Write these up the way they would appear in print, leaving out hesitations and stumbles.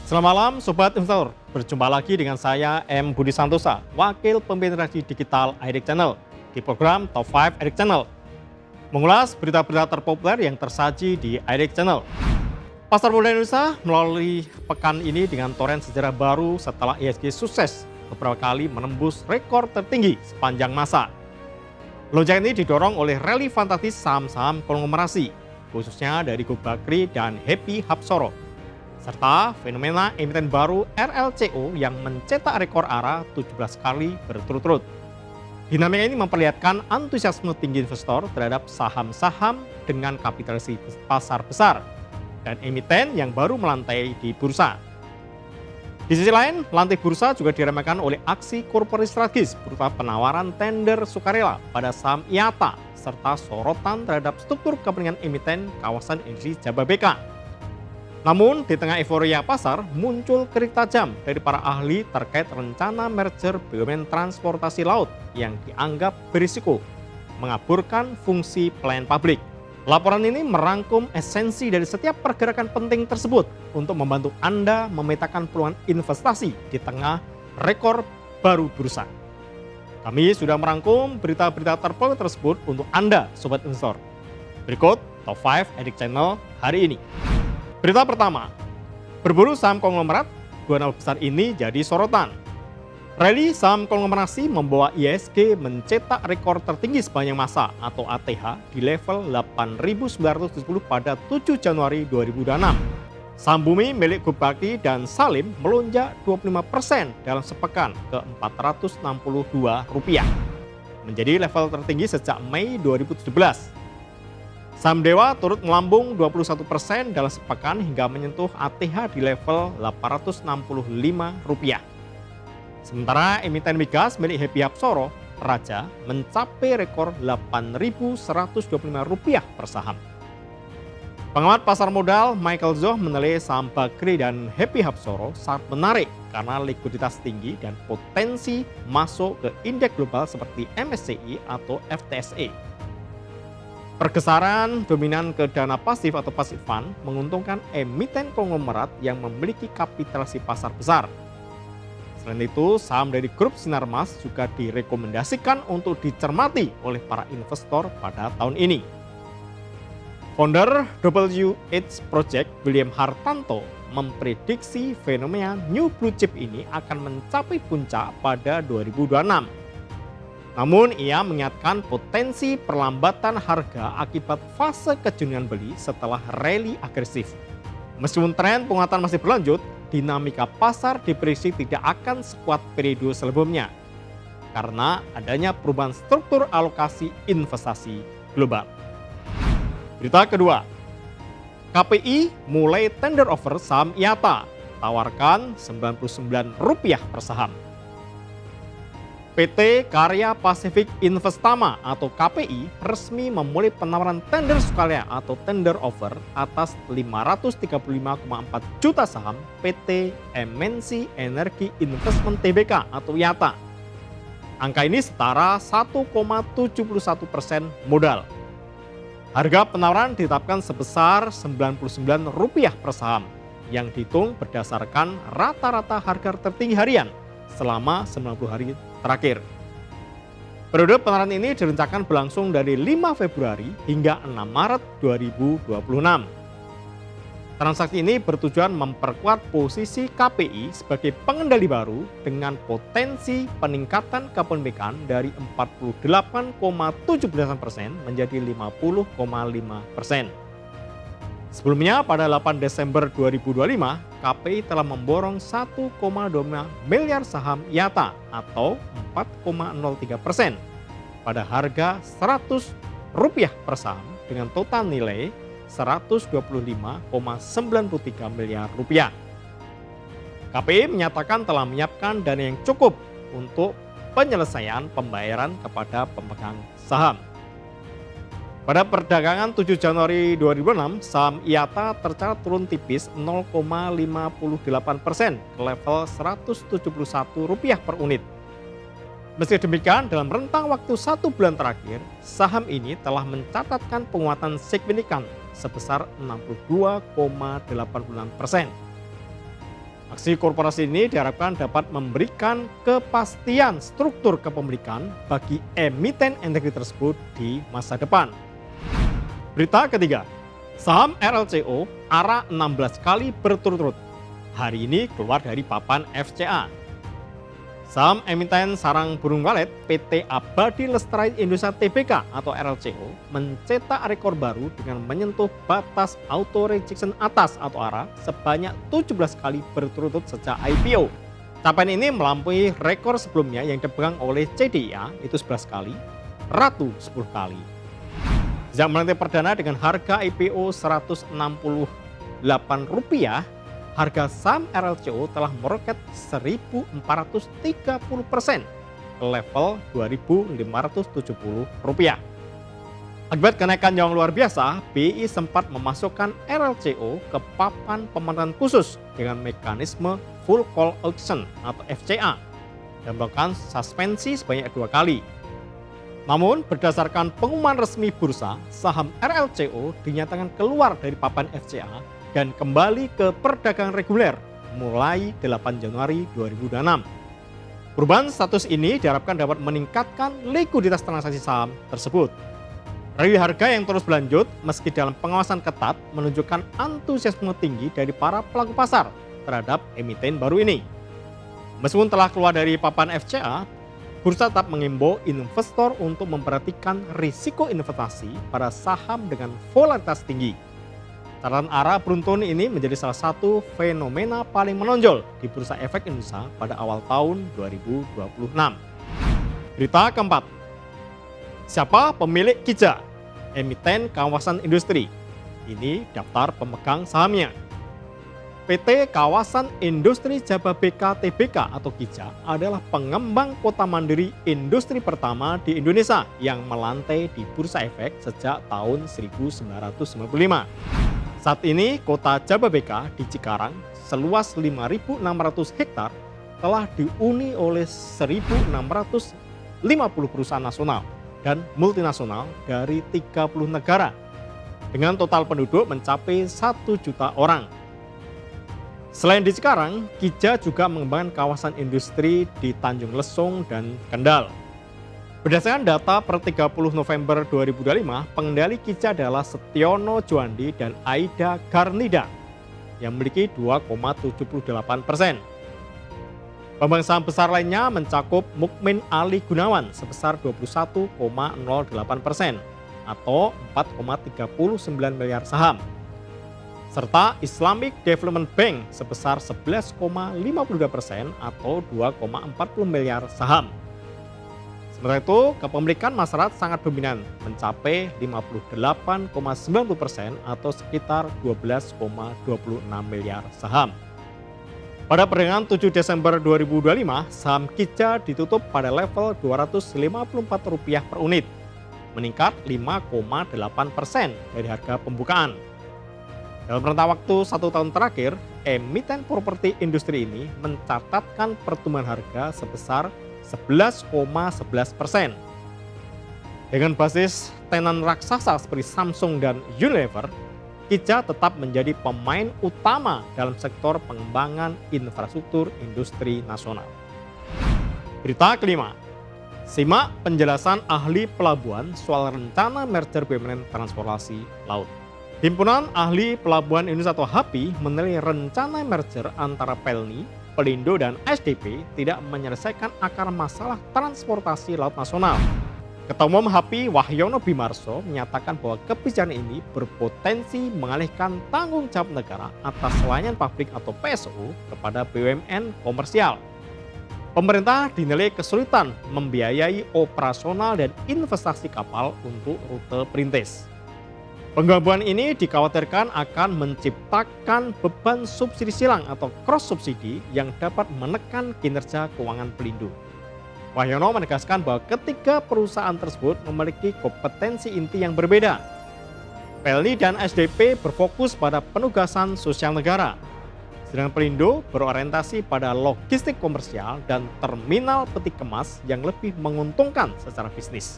Selamat malam Sobat Investor, berjumpa lagi dengan saya M. Budi Santosa, Wakil Pemimpin Redaksi Digital IDX Channel di program Top 5 IDX Channel. Mengulas berita-berita terpopuler yang tersaji di IDX Channel. Pasar modal Indonesia melalui pekan ini dengan toren sejarah baru setelah IHSG sukses beberapa kali menembus rekor tertinggi sepanjang masa. Lonjakan ini didorong oleh rally fantastis saham-saham konglomerasi, khususnya dari Gobakri dan Happy Hapsoro, serta fenomena emiten baru RLCO yang mencetak rekor ARA 17 kali berturut-turut. Dinamika ini memperlihatkan antusiasme tinggi investor terhadap saham-saham dengan kapitalisasi pasar besar dan emiten yang baru melantai di bursa. Di sisi lain, lantai bursa juga diramaikan oleh aksi korporasi strategis berupa penawaran tender sukarela pada saham IATA serta sorotan terhadap struktur kepentingan emiten kawasan industri Jababeka. Namun, di tengah euforia pasar, muncul kritik tajam dari para ahli terkait rencana merger BUMN transportasi laut yang dianggap berisiko mengaburkan fungsi pelayan publik. Laporan ini merangkum esensi dari setiap pergerakan penting tersebut untuk membantu Anda memetakan peluang investasi di tengah rekor baru bursa. Kami sudah merangkum berita-berita terpopuler tersebut untuk Anda, Sobat Investor. Berikut Top 5 IDX Channel hari ini. Berita pertama, berburu saham konglomerat, dua nama besar ini jadi sorotan. Rally saham konglomerasi membawa IHSG mencetak rekor tertinggi sepanjang masa atau ATH di level 8.970 pada 7 Januari 2026. Saham bumi milik Gobakri dan Salim melonjak 25% dalam sepekan ke Rp462, menjadi level tertinggi sejak Mei 2017. Saham Dewa turut melambung 21% dalam sepekan hingga menyentuh ATH di level Rp865. Sementara emiten migas milik Happy Hapsoro, Raja, mencapai rekor Rp8.125 per saham. Pengamat pasar modal Michael Zoh menilai saham Bakri dan Happy Hapsoro sangat menarik karena likuiditas tinggi dan potensi masuk ke indeks global seperti MSCI atau FTSE. Pergeseran dominan ke dana pasif atau passive fund menguntungkan emiten konglomerat yang memiliki kapitalisasi pasar besar. Selain itu, saham dari grup Sinarmas juga direkomendasikan untuk dicermati oleh para investor pada tahun ini. Founder WH Project William Hartanto memprediksi fenomena New Blue Chip ini akan mencapai puncak pada 2026. Namun ia mengingatkan potensi perlambatan harga akibat fase kejenuhan beli setelah rally agresif. Meskipun tren penguatan masih berlanjut, dinamika pasar diprediksi tidak akan sekuat periode sebelumnya karena adanya perubahan struktur alokasi investasi global. Berita kedua, KPI mulai tender offer saham IATA, tawarkan Rp99 per saham. PT Karya Pasifik Investama atau KPI resmi memulai penawaran tender sukarela atau tender offer atas 535,4 juta saham PT MNC Energy Investment Tbk atau IATA. Angka ini setara 1,71% modal. Harga penawaran ditetapkan sebesar Rp99 per saham yang dihitung berdasarkan rata-rata harga tertinggi harian selama 90 hari terakhir. Periode penawaran ini direncanakan berlangsung dari 5 Februari hingga 6 Maret 2026. Transaksi ini bertujuan memperkuat posisi KPI sebagai pengendali baru dengan potensi peningkatan kepemilikan dari 48,78% menjadi 50,5%. Sebelumnya pada 8 Desember 2025, KPI telah memborong 1,25 miliar saham IATA atau 4,03% pada harga Rp100 per saham dengan total nilai Rp125,93 miliar. KPI menyatakan telah menyiapkan dana yang cukup untuk penyelesaian pembayaran kepada pemegang saham. Pada perdagangan 7 Januari 2006, saham IATA tercatat turun tipis 0,58% ke level Rp171 per unit. Meski demikian, dalam rentang waktu 1 bulan terakhir, saham ini telah mencatatkan penguatan signifikan sebesar 62,86%. Aksi korporasi ini diharapkan dapat memberikan kepastian struktur kepemilikan bagi emiten energi tersebut di masa depan. Berita ketiga, saham RLCO ARA 16 kali berturut-turut. Hari ini keluar dari papan FCA. Saham emiten sarang burung walet PT Abadi Lestari Indonesia Tbk atau RLCO mencetak rekor baru dengan menyentuh batas auto rejection atas atau ARA sebanyak 17 kali berturut-turut sejak IPO. Capaian ini melampaui rekor sebelumnya yang dipegang oleh CDIA itu 11 kali, Ratu 10 kali. Sejak melantai perdana dengan harga IPO Rp168, harga saham RLCO telah meroket 1.430% ke level Rp2.570. Akibat kenaikan yang luar biasa, BI sempat memasukkan RLCO ke papan pemenuhan khusus dengan mekanisme full call auction atau FCA dan melakukan suspensi sebanyak 2 kali. Namun berdasarkan pengumuman resmi bursa, saham RLCO dinyatakan keluar dari papan FCA dan kembali ke perdagangan reguler mulai 8 Januari 2026. Perubahan status ini diharapkan dapat meningkatkan likuiditas transaksi saham tersebut. Rally harga yang terus berlanjut meski dalam pengawasan ketat menunjukkan antusiasme tinggi dari para pelaku pasar terhadap emiten baru ini. Meskipun telah keluar dari papan FCA, bursa tetap mengimbau investor untuk memperhatikan risiko investasi pada saham dengan volatilitas tinggi. Catatan ARA beruntun ini menjadi salah satu fenomena paling menonjol di Bursa Efek Indonesia pada awal tahun 2026. Berita keempat, siapa pemilik Kija? Emiten kawasan industri. Ini daftar pemegang sahamnya. PT Kawasan Industri Jababeka Tbk atau Kija adalah pengembang kota mandiri industri pertama di Indonesia yang melantai di Bursa Efek sejak tahun 1995. Saat ini kota Jababeka di Cikarang seluas 5.600 hektar telah dihuni oleh 1.650 perusahaan nasional dan multinasional dari 30 negara dengan total penduduk mencapai 1 juta orang. Selain di Cikarang, Kija juga mengembangkan kawasan industri di Tanjung Lesung dan Kendal. Berdasarkan data per 30 November 2025, pengendali Kija adalah Setiono Juandi dan Aida Garnida yang memiliki 2,78%. Pemegang saham besar lainnya mencakup Mukmin Ali Gunawan sebesar 21,08% atau 4,39 miliar saham. Serta Islamic Development Bank sebesar 11,52% atau 2,40 miliar saham. Sementara itu, kepemilikan masyarakat sangat dominan mencapai 58,90% atau sekitar 12,26 miliar saham. Pada perdagangan 7 Desember 2025, saham Kija ditutup pada level Rp254 per unit, meningkat 5,8% dari harga pembukaan. Dalam rentang waktu 1 tahun terakhir, emiten properti industri ini mencatatkan pertumbuhan harga sebesar 11,11%. Dengan basis tenan raksasa seperti Samsung dan Unilever, Kija tetap menjadi pemain utama dalam sektor pengembangan infrastruktur industri nasional. Berita kelima, simak penjelasan ahli pelabuhan soal rencana merger BUMN transportasi laut. Himpunan Ahli Pelabuhan Indonesia atau HAPI menilai rencana merger antara Pelni, Pelindo dan SDP tidak menyelesaikan akar masalah transportasi laut nasional. Ketua Umum HAPI Wahyono Bimarso menyatakan bahwa kebijakan ini berpotensi mengalihkan tanggung jawab negara atas layanan publik atau PSO kepada BUMN komersial. Pemerintah dinilai kesulitan membiayai operasional dan investasi kapal untuk rute perintis. Penggabungan ini dikhawatirkan akan menciptakan beban subsidi silang atau cross subsidi yang dapat menekan kinerja keuangan Pelindo. Wahyono menegaskan bahwa ketiga perusahaan tersebut memiliki kompetensi inti yang berbeda. Pelni dan SDP berfokus pada penugasan sosial negara, sedangkan Pelindo berorientasi pada logistik komersial dan terminal peti kemas yang lebih menguntungkan secara bisnis.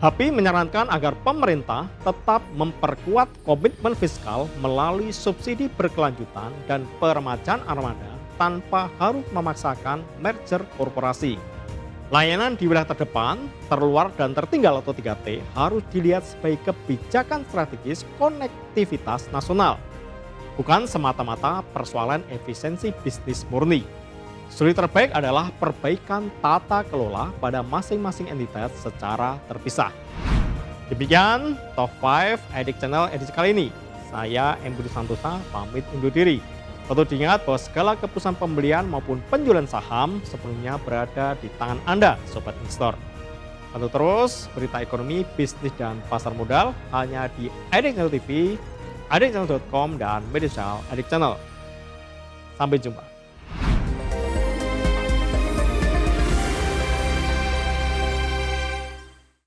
HAPI menyarankan agar pemerintah tetap memperkuat komitmen fiskal melalui subsidi berkelanjutan dan peremajaan armada tanpa harus memaksakan merger korporasi. Layanan di wilayah terdepan, terluar, dan tertinggal atau 3T harus dilihat sebagai kebijakan strategis konektivitas nasional, bukan semata-mata persoalan efisiensi bisnis murni. Solusi terbaik adalah perbaikan tata kelola pada masing-masing entitas secara terpisah. Demikian Top 5 Edik Channel edisi kali ini. Saya M. Budi Santosa pamit undur diri. Perlu diingat bahwa segala keputusan pembelian maupun penjualan saham sepenuhnya berada di tangan Anda, Sobat Investor. Pantau terus berita ekonomi, bisnis, dan pasar modal hanya di Edik Channel TV, edikchannel.com, dan media sosial Edik Channel. Sampai jumpa.